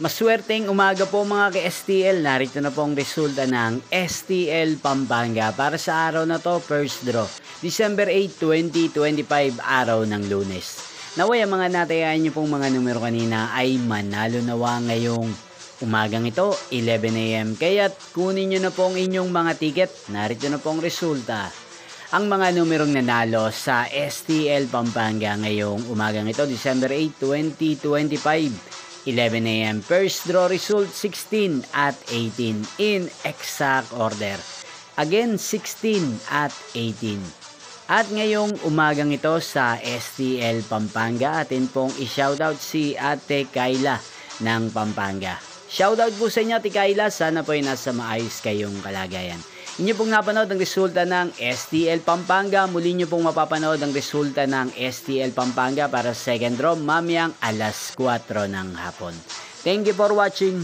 Maswerteng umaga po mga ka-STL. Narito na po ang resulta ng STL Pampanga para sa araw na to, first draw. December 8, 2025, araw ng Lunes. Naway ang mga natayaan nyo pong mga numero kanina ay manalo nawa ngayong umagang ito, 11 AM. Kaya't kunin nyo na po ang inyong mga ticket. Narito na po ang resulta. Ang mga numerong nanalo sa STL Pampanga ngayong umagang ito, December 8, 2025. 11 AM. First draw result 16 at 18 in exact order. Again, 16 at 18. At ngayong umagang ito sa STL Pampanga, atin pong i-shoutout si Ate Kayla ng Pampanga. Shoutout po sa inyo, Ate Kayla. Sana po ay nasa maayos kayong kalagayan. Inyo pong napanood ang resulta ng STL Pampanga. Muli nyo pong mapapanood ang resulta ng STL Pampanga para sa second draw mamayang alas 4 ng hapon. Thank you for watching.